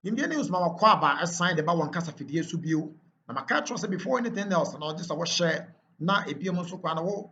Indian news ma wakɔ aba assign de ba wɔn kasa fidie so bio. Na maka trust before anything else na just our share na ebiem nso kwa na wo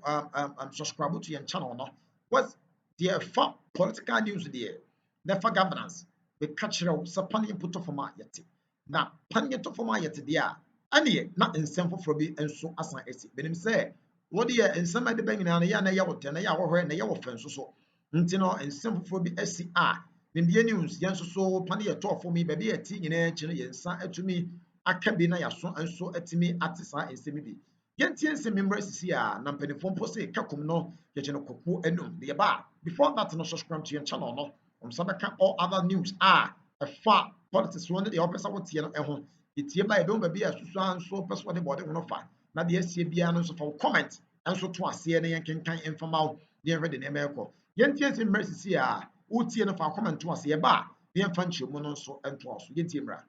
subscribe to your channel no. What the political news there. Never governance. We catch you sa pani put of ma yet. Na pani to forma yet there. Ani na nsɛm foforɔ bi nso asan esi. Benim sɛ what the nsɛm ade bɛn nyinaa na ya na ya wote na ya wɔhwɛ na ya wɔfɛ nso so. Nti no nsɛm foforɔ bi asi a India news yan so pani yɛ tɔ for me baabi yɛ ti nyinaa akyi no yɛn nsa atumi aka bi na yɛaso nso atumi ate saa nsɛm bi. Yɛntie nsɛm mmra sisi a na mpanimfoɔ mpo sɛ kakum no yɛgye no kɔkɔɔ anum. Deɛ ba before that no subscribe to your channel no. Bɛka all other news ɛfa politics wɔn de deɛ wɔpɛ sɛ wɔtie no ɛho. Etie ba ɛbɛn baabi a susu nso pɛ so wɔde bɔde wɔn fa. Na deɛ asie biara no nso fa comment nso to aseɛ na yɛnkenkan mfama wo deɛ ɛhwɛ de nneɛma ɛkɔ. Yɛntie nsɛm mmra sisi a wotie no fa comment to aseɛ ba a yɛmfa nkyerɛmu no nso ntoa so. Yɛntie mmra.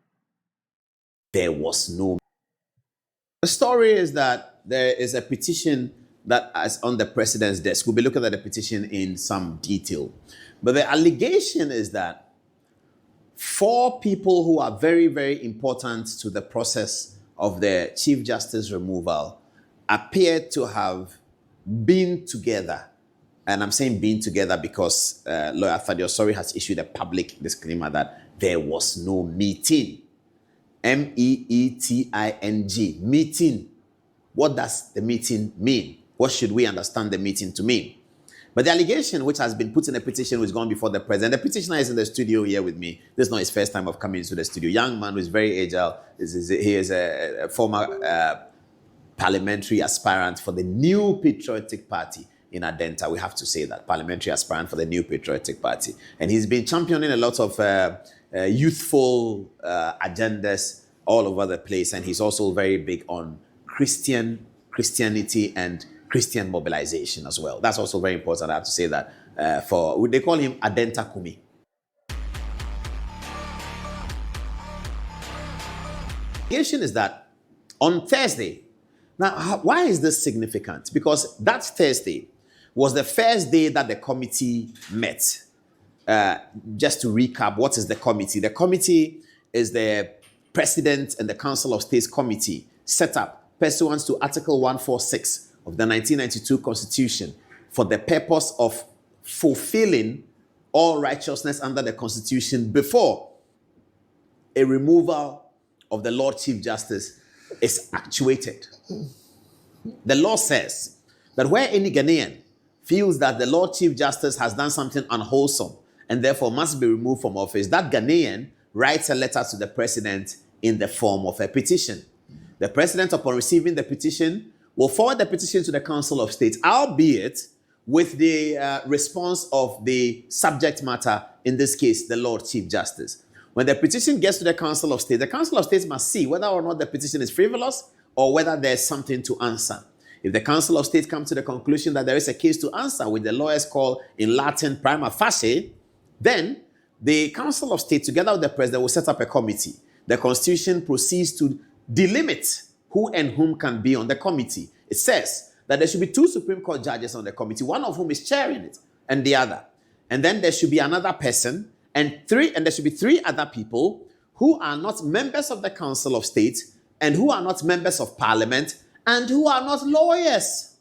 There was no. The story is that there is a petition that is on the president's desk. We'll be looking at the petition in some detail. But the allegation is that 4 people who are very, very important to the process of the Chief Justice removal appear to have been together. And I'm saying been together because Lawyer Thaddeus Sori has issued a public disclaimer that there was no meeting. MEETING, meeting. What does the meeting mean? What should we understand the meeting to mean? But the allegation which has been put in a petition which has gone before the president, the petitioner is in the studio here with me. This is not his first time of coming into the studio. Young man who is very agile. He is a former parliamentary aspirant for the New Patriotic Party in Adenta. We have to say that. Parliamentary aspirant for the New Patriotic Party. And he's been championing a lot of youthful agendas all over the place. And he's also very big on Christianity and Christian mobilization as well. That's also very important. I have to say that. They call him Adenta Kumi. The issue is that on Thursday, now why is this significant? Because that Thursday was the first day that the committee met. Just to recap, what is the committee? The committee is the President and the Council of States Committee set up pursuant to Article 146 of the 1992 Constitution for the purpose of fulfilling all righteousness under the Constitution before a removal of the Lord Chief Justice is actuated. The law says that where any Ghanaian feels that the Lord Chief Justice has done something unwholesome and therefore must be removed from office, that Ghanaian writes a letter to the president in the form of a petition. The president, upon receiving the petition, will forward the petition to the Council of State, albeit with the response of the subject matter, in this case, the Lord Chief Justice. When the petition gets to the Council of State, the Council of State must see whether or not the petition is frivolous or whether there's something to answer. If the Council of State comes to the conclusion that there is a case to answer, which the lawyers call in Latin prima facie, then the Council of State, together with the President, will set up a committee. The Constitution proceeds to delimit who and whom can be on the committee. It says that there should be 2 Supreme Court judges on the committee, one of whom is chairing it, and the other. And then there should be another person, and there should be 3 other people who are not members of the Council of State, and who are not members of Parliament, and who are not lawyers,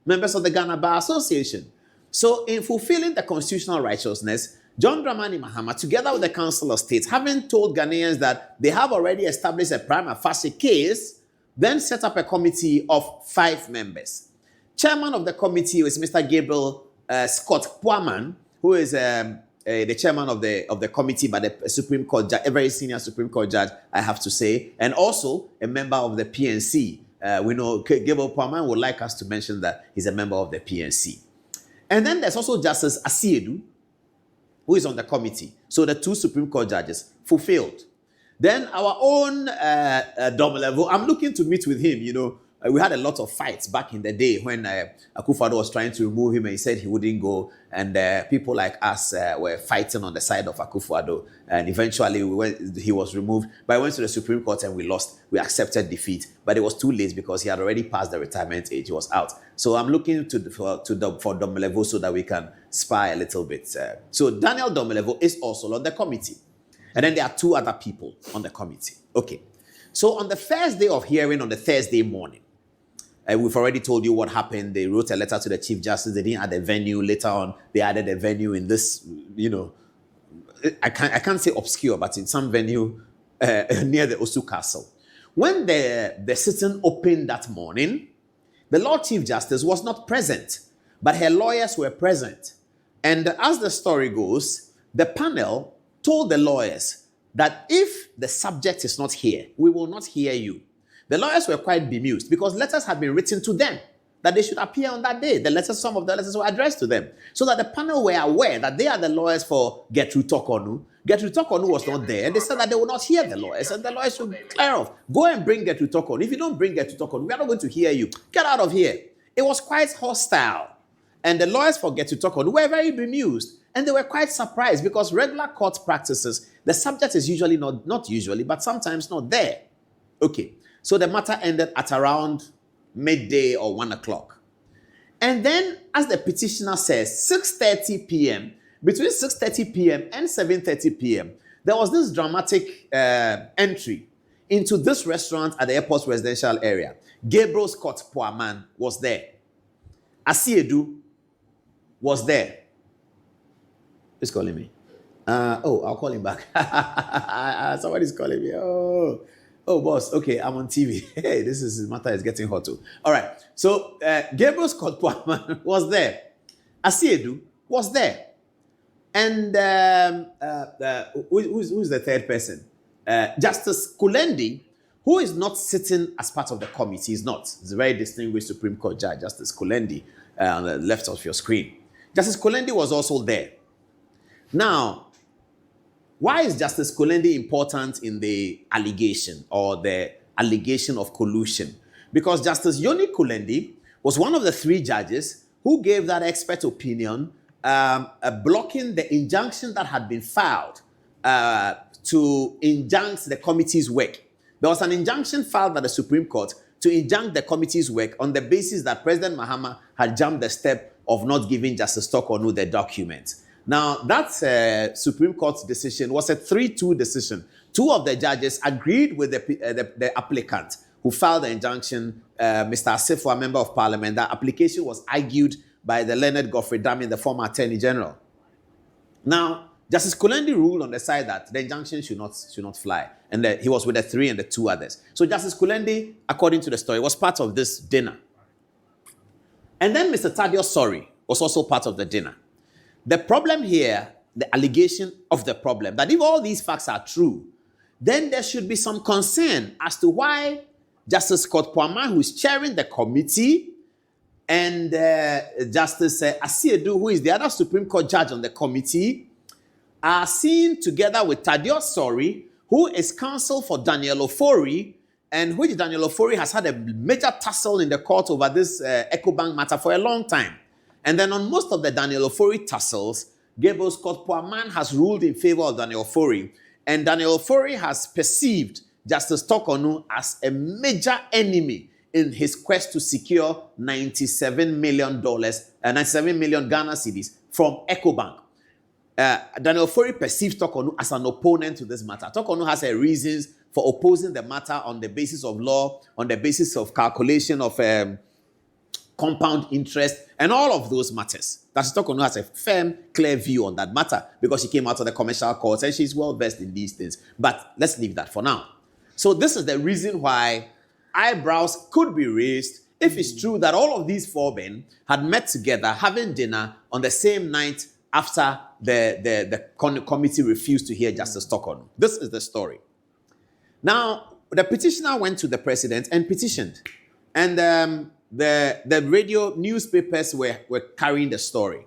members of the Ghana Bar Association. So in fulfilling the constitutional righteousness, John Dramani Mahama, together with the Council of State, having told Ghanaians that they have already established a prima facie case, then set up a committee of 5 members. Chairman of the committee is Mr. Gabriel Scott Poorman, who is the chairman of the committee by the Supreme Court judge, a very senior Supreme Court judge, I have to say, and also a member of the PNC. We know Gabriel Poorman would like us to mention that he's a member of the PNC. And then there's also Justice Asiedu, who is on the committee. So the 2 Supreme Court judges fulfilled. Then our own Domelevo, I'm looking to meet with him. We had a lot of fights back in the day when Akufo-Addo was trying to remove him and he said he wouldn't go. And people like us were fighting on the side of Akufo-Addo. And eventually he was removed. But I went to the Supreme Court and we lost. We accepted defeat. But it was too late because he had already passed the retirement age. He was out. So I'm looking for Domelevo so that we can spy a little bit. So Daniel Domelevo is also on the committee. And then there are 2 other people on the committee. Okay. So on the first day of hearing, on the Thursday morning, we've already told you what happened. They wrote a letter to the Chief Justice. They didn't add a venue. Later on, they added a venue in this, I can't say obscure, but in some venue near the Osu Castle. When the sitting opened that morning, the Lord Chief Justice was not present, but her lawyers were present. And as the story goes, the panel told the lawyers that if the subject is not here, we will not hear you. The lawyers were quite bemused because letters had been written to them that they should appear on that day. Some of the letters were addressed to them, so that the panel were aware that they are the lawyers for Gertrude Tokonu. Gertrude Tokonu was not there, and they said that they would not hear the lawyers, and the lawyers should clear off. Go and bring Gertrude Tokonu. If you don't bring Gertrude Tokonu, we are not going to hear you. Get out of here. It was quite hostile, and the lawyers for Gertrude Tokonu were very bemused, and they were quite surprised because regular court practices, the subject is usually not usually, but sometimes not there. Okay, so the matter ended at around midday or 1 o'clock. And then, as the petitioner says, 6:30 p.m., between 6:30 p.m. and 7:30 p.m., there was this dramatic entry into this restaurant at the airport's residential area. Gabriel Scott Poaman was there. Asiedu was there. Who's calling me? I'll call him back. Somebody's calling me. Oh, boss. Okay, I'm on TV. Hey, this matter is getting hot too. All right. So Gabriel Scott Poaman was there. Asiedu was there. And who's the third person? Justice Kulendi, who is not sitting as part of the committee. He's not. He's a very distinguished Supreme Court judge, Justice Kulendi, on the left of your screen. Justice Kulendi was also there. Now, why is Justice Kulendi important in the allegation or the allegation of collusion? Because Justice Yoni Kulendi was one of the 3 judges who gave that expert opinion blocking the injunction that had been filed to injunct the committee's work. There was an injunction filed by the Supreme Court to injunct the committee's work on the basis that President Mahama had jumped the step of not giving Justice Tokonu the document. Now, that Supreme Court decision was a 3-2 decision. 2 of the judges agreed with the applicant who filed the injunction, Mr. Asifo, a member of parliament. That application was argued by the learned Godfrey Dami, the former Attorney General. Now, Justice Kulendi ruled on the side that the injunction should not fly, and that he was with the 3 and the 2 others. So Justice Kulendi, according to the story, was part of this dinner. And then Mr. Thaddeus Sori was also part of the dinner. The problem here, the allegation of the problem, that if all these facts are true, then there should be some concern as to why Justice Scott Poaman, who is chairing the committee, and Justice Asiedu, who is the other Supreme Court judge on the committee, are seen together with Thaddeus Sori, who is counsel for Daniel Ofori, and which Daniel Ofori has had a major tussle in the court over this EcoBank matter for a long time. And then on most of the Daniel Ofori tussles, Gabriel Scott Poaman has ruled in favor of Daniel Ofori, and Daniel Ofori has perceived Justice Tokonu as a major enemy in his quest to secure $97 million Ghana cedis from EcoBank. Daniel Ofori perceives Tokonu as an opponent to this matter. Tokonu has her reasons for opposing the matter on the basis of law, on the basis of calculation of compound interest, and all of those matters. Justice Tokonu has a firm, clear view on that matter because she came out of the commercial courts and she's well versed in these things. But let's leave that for now. So this is the reason why eyebrows could be raised if it's true that all of these 4 men had met together having dinner on the same night after the committee refused to hear Justice Tokonu. This is the story. Now, the petitioner went to the president and petitioned. And the radio newspapers were carrying the story.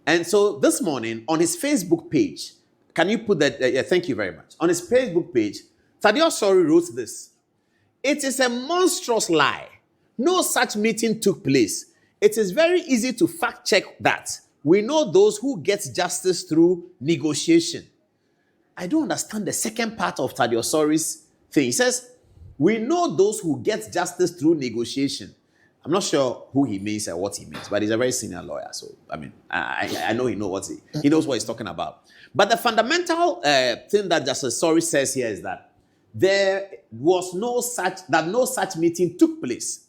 And so this morning, on his Facebook page, can you put that? Thank you very much. On his Facebook page, Thaddeus Sori wrote this. It is a monstrous lie. No such meeting took place. It is very easy to fact check that. We know those who get justice through negotiation. I don't understand the second part of Thaddeus Sori's thing. He says, we know those who get justice through negotiation. I'm not sure who he means and what he means, but he's a very senior lawyer. So, I mean, I know he knows he knows what he's talking about. But the fundamental thing that Justice Sori says here is that there was no such meeting took place.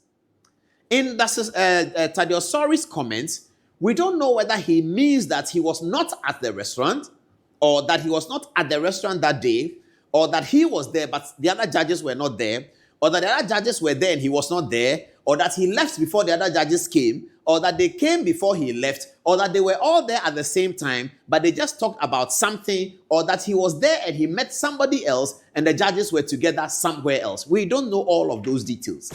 In Thaddeus Sori's comments, we don't know whether he means that he was not at the restaurant, or that he was not at the restaurant that day, or that he was there but the other judges were not there, or that the other judges were there and he was not there, or that he left before the other judges came, or that they came before he left, or that they were all there at the same time, but they just talked about something, or that he was there and he met somebody else and the judges were together somewhere else. We don't know all of those details.